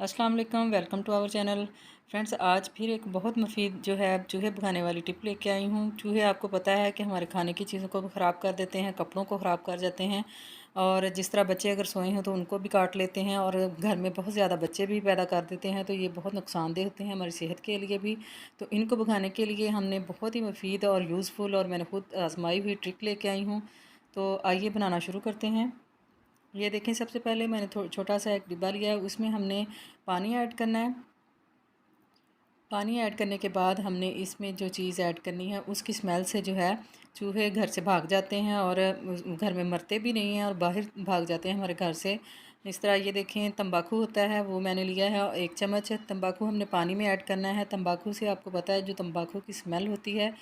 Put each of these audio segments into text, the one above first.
अस्सलाम वालेकुम, welcome to our channel. Friends, आज फिर एक बहुत मुफीद जो है चूहे भगाने वाली टिप लेके आई हूँ। चूहे आपको पता है कि हमारे खाने की चीज़ों को भी ख़राब कर देते हैं, कपड़ों को ख़राब कर जाते हैं, और जिस तरह बच्चे अगर सोए हों तो उनको भी काट लेते हैं, और घर में बहुत ज़्यादा बच्चे भी पैदा कर देते हैं। तो ये बहुत नुकसानदेह होते हैं हमारी सेहत के लिए भी। तो इनको भगाने के लिए हमने बहुत ही मुफीद और यूज़फुल और मैंने खुद आजमाई हुई ट्रिक लेके आई हूँ। तो आइए बनाना शुरू करते हैं। ये देखें, सबसे पहले मैंने छोटा सा एक डिब्बा लिया है, उसमें हमने पानी ऐड करना है। पानी ऐड करने के बाद हमने इसमें जो चीज़ ऐड करनी है उसकी स्मेल से जो है चूहे घर से भाग जाते हैं, और घर में मरते भी नहीं हैं और बाहर भाग जाते हैं हमारे घर से। इस तरह ये देखें, तंबाकू होता है वो मैंने लिया है, 1 चम्मच तंबाकू हमने पानी में ऐड करना है। तंबाकू से आपको पता है जो तंबाकू की स्मेल होती है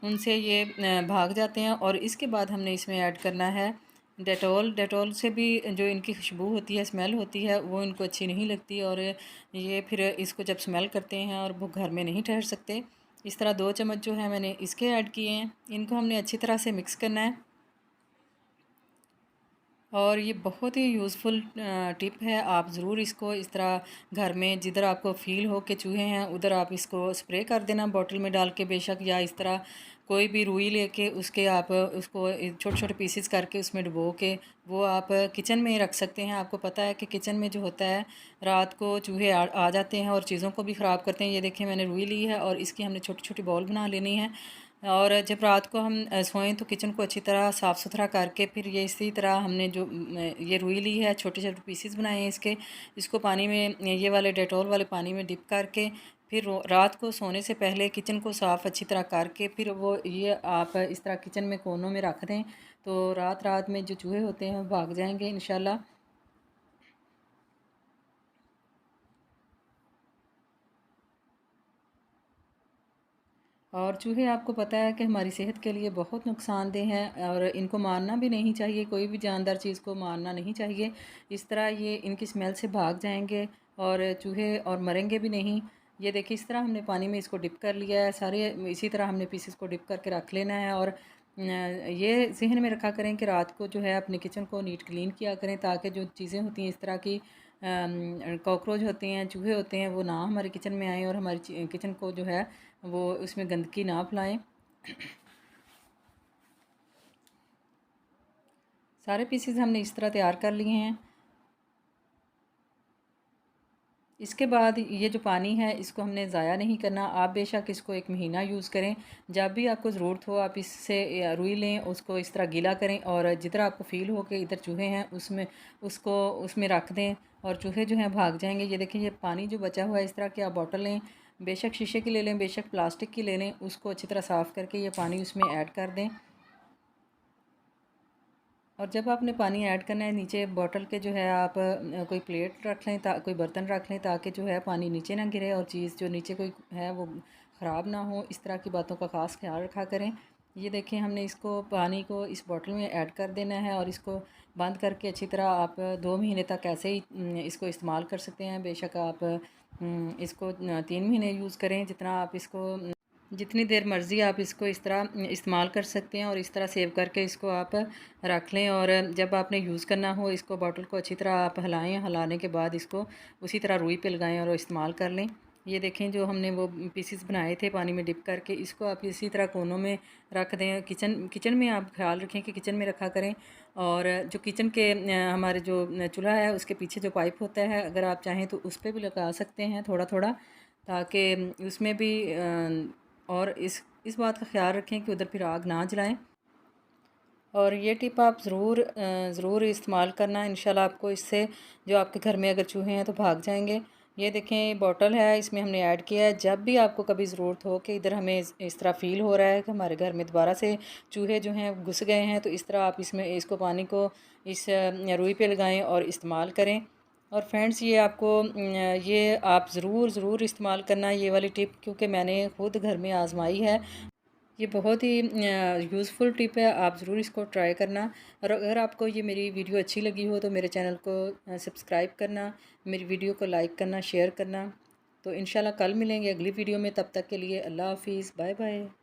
उनसे ये भाग जाते हैं। और इसके बाद हमने इसमें ऐड करना है डेटॉल। डेटॉल से भी जो इनकी खुशबू होती है, स्मेल होती है, वो इनको अच्छी नहीं लगती, और ये फिर इसको जब स्मेल करते हैं और वो घर में नहीं ठहर सकते। इस तरह 2 चम्मच जो है मैंने इसके ऐड किए हैं। इनको हमने अच्छी तरह से मिक्स करना है, और ये बहुत ही यूज़फुल टिप है। आप ज़रूर इसको इस तरह घर में जिधर आपको फ़ील हो कि चूहे हैं उधर आप इसको स्प्रे कर देना बॉटल में डाल के बेशक, या इस तरह कोई भी रुई लेके उसके आप उसको छोटे छोटे पीसेस करके उसमें डुबो के वो आप किचन में रख सकते हैं। आपको पता है कि किचन में जो होता है रात को चूहे आ जाते हैं और चीज़ों को भी ख़राब करते हैं। ये देखें, मैंने रुई ली है और इसकी हमने छोटी छोटी बॉल बना लेनी है। और जब रात को हम सोएं तो किचन को अच्छी तरह साफ़ सुथरा करके फिर ये इसी तरह हमने जो ये रुई ली है, छोटे छोटे पीसेस बनाए हैं इसके, इसको पानी में ये वाले डेटॉल वाले पानी में डिप करके फिर रात को सोने से पहले किचन को साफ़ अच्छी तरह करके फिर वो ये आप इस तरह किचन में कोनों में रख दें, तो रात रात में जो चूहे होते हैं वो भाग जाएंगे इंशाल्लाह। और चूहे आपको पता है कि हमारी सेहत के लिए बहुत नुकसानदेह हैं, और इनको मारना भी नहीं चाहिए, कोई भी जानदार चीज़ को मारना नहीं चाहिए। इस तरह ये इनकी स्मेल से भाग जाएंगे और चूहे और मरेंगे भी नहीं। ये देखिए, इस तरह हमने पानी में इसको डिप कर लिया है सारे, इसी तरह हमने पीसेस को डिप करके रख लेना है। और ये जहन में रखा करें कि रात को जो है अपने किचन को नीट क्लीन किया करें, ताकि जो चीज़ें होती हैं इस तरह की, कॉकरोच होते हैं, चूहे होते हैं, वो ना हमारे किचन में आएँ और हमारी किचन को जो है वो उसमें गंदगी ना फैलाएं। सारे पीसेस हमने इस तरह तैयार कर लिए हैं। इसके बाद ये जो पानी है इसको हमने ज़ाया नहीं करना। आप बेशक इसको 1 महीना यूज़ करें, जब भी आपको ज़रूरत हो आप इससे रुई लें, उसको इस तरह गीला करें, और जिधर आपको फ़ील हो कि इधर चूहे हैं उसमें उसको उसमें रख दें और चूहे जो हैं भाग जाएंगे। ये देखिए, ये पानी जो बचा हुआ है, इस तरह की आप बॉटल लें, बेशक शीशे की ले लें, बेशक प्लास्टिक की ले लें, उसको अच्छी तरह साफ़ करके ये पानी उसमें ऐड कर दें। और जब आपने पानी ऐड करना है, नीचे बॉटल के जो है आप कोई प्लेट रख लें, कोई बर्तन रख लें, ताकि जो है पानी नीचे ना गिरे और चीज़ जो नीचे कोई है वो ख़राब ना हो। इस तरह की बातों का ख़ास ख्याल रखा करें। ये देखें, हमने इसको पानी को इस बॉटल में ऐड कर देना है, और इसको बंद करके अच्छी तरह आप 2 महीने तक ऐसे ही इसको इस्तेमाल कर सकते हैं। बेशक आप इसको 3 महीने यूज़ करें, जितना आप इसको जितनी देर मर्ज़ी आप इसको इस तरह इस्तेमाल कर सकते हैं, और इस तरह सेव करके इसको आप रख लें। और जब आपने यूज़ करना हो इसको, बॉटल को अच्छी तरह आप हिलाएं, हिलाने के बाद इसको उसी तरह रुई पे लगाएं और इस्तेमाल कर लें। ये देखें, जो हमने वो पीसेस बनाए थे पानी में डिप करके, इसको आप इसी तरह कोनों में रख दें। किचन किचन में आप ख्याल रखें कि किचन में रखा करें। और जो किचन के हमारे जो चूल्हा है उसके पीछे जो पाइप होता है, अगर आप चाहें तो उस पर भी लगा सकते हैं थोड़ा थोड़ा, ताकि उसमें भी और इस बात का ख्याल रखें कि उधर फिर आग ना जलाएं। और ये टिप आप ज़रूर इस्तेमाल करना, इंशाल्लाह आपको इससे जो आपके घर में अगर चूहे हैं तो भाग जाएंगे। ये देखें, बॉटल है, इसमें हमने ऐड किया है। जब भी आपको कभी ज़रूरत हो कि इधर हमें इस तरह फ़ील हो रहा है कि हमारे घर में दोबारा से चूहे जो हैं घुस गए हैं, तो इस तरह आप इसमें इसको पानी को इस रुई पे लगाएं और इस्तेमाल करें। और फ्रेंड्स, ये आपको ये आप ज़रूर इस्तेमाल करना ये वाली टिप, क्योंकि मैंने खुद घर में आजमाई है। ये बहुत ही यूज़फुल टिप है, आप ज़रूर इसको ट्राई करना। और अगर आपको ये मेरी वीडियो अच्छी लगी हो तो मेरे चैनल को सब्सक्राइब करना, मेरी वीडियो को लाइक करना, शेयर करना। तो इंशाल्लाह कल मिलेंगे अगली वीडियो में, तब तक के लिए अल्लाह हाफिज़, बाय बाय।